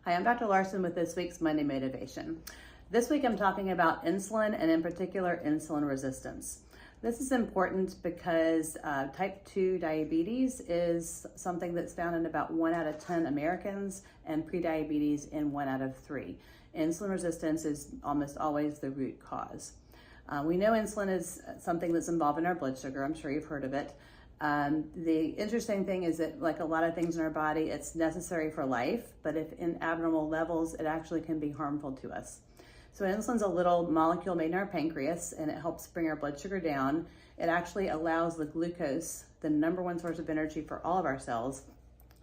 Hi, I'm Dr. Larson with this week's Monday Motivation. This week I'm talking about insulin and in particular insulin resistance. This is important because type 2 diabetes is something that's found in about 1 out of 10 Americans and prediabetes in 1 out of 3. Insulin resistance is almost always the root cause. We know insulin is something that's involved in our blood sugar. I'm sure you've heard of it. The interesting thing is that, like a lot of things in our body, it's necessary for life, but if in abnormal levels, it actually can be harmful to us. So insulin's a little molecule made in our pancreas, and it helps bring our blood sugar down. It actually allows the glucose, the number one source of energy for all of our cells,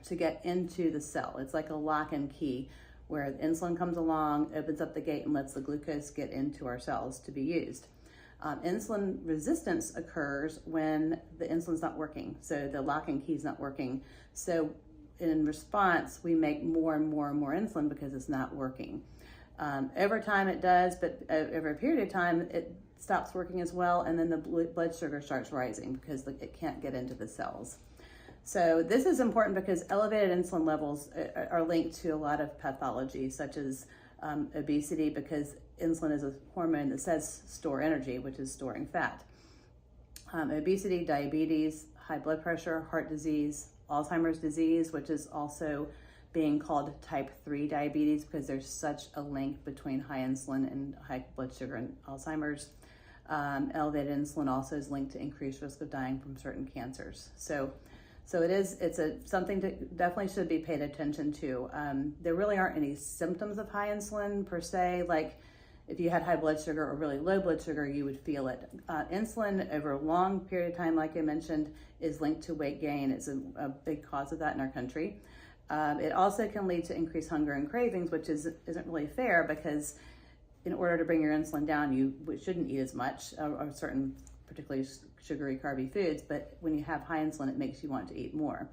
to get into the cell. It's like a lock and key where the insulin comes along, opens up the gate, and lets the glucose get into our cells to be used. Insulin resistance occurs when the insulin's not working, so the lock and key is not working. So in response, we make more and more and more insulin because it's not working. Over time it does, but over a period of time it stops working as well, and then the blood sugar starts rising because it can't get into the cells. So this is important because elevated insulin levels are linked to a lot of pathology, such as obesity, because insulin is a hormone that says store energy, which is storing fat. Obesity, diabetes, high blood pressure, heart disease, Alzheimer's disease, which is also being called type 3 diabetes because there's such a link between high insulin and high blood sugar and Alzheimer's. Elevated insulin also is linked to increased risk of dying from certain cancers. So it's something that definitely should be paid attention to. There really aren't any symptoms of high insulin per se, like if you had high blood sugar or really low blood sugar, you would feel it. Insulin over a long period of time, like I mentioned, is linked to weight gain. It's a big cause of that in our country. It also can lead to increased hunger and cravings, which isn't really fair because in order to bring your insulin down, you shouldn't eat as much of certain particularly sugary, carby foods, but when you have high insulin, it makes you want to eat more.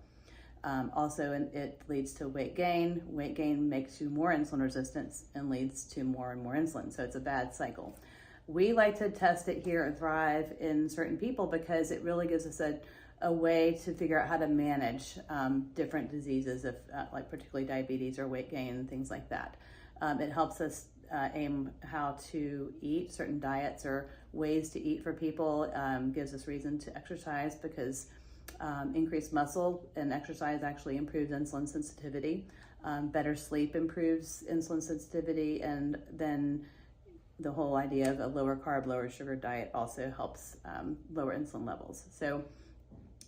Also, it leads to weight gain. Weight gain makes you more insulin resistant and leads to more and more insulin, so it's a bad cycle. We like to test it here at Thrive in certain people because it really gives us a way to figure out how to manage different diseases, like particularly diabetes or weight gain and things like that. It helps us aim how to eat certain diets or ways to eat for people, gives us reason to exercise because increased muscle and exercise actually improves insulin sensitivity. Better sleep improves insulin sensitivity, and then the whole idea of a lower carb, lower sugar diet also helps lower insulin levels. So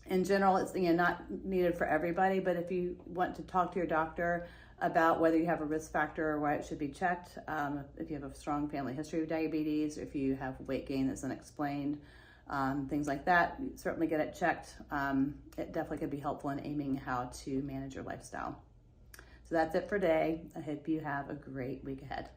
in general, it's not needed for everybody, but if you want to talk to your doctor about whether you have a risk factor or why it should be checked, if you have a strong family history of diabetes, if you have weight gain that's unexplained, things like that, certainly get it checked. It definitely could be helpful in aiming how to manage your lifestyle. So that's it for today. I hope you have a great week ahead.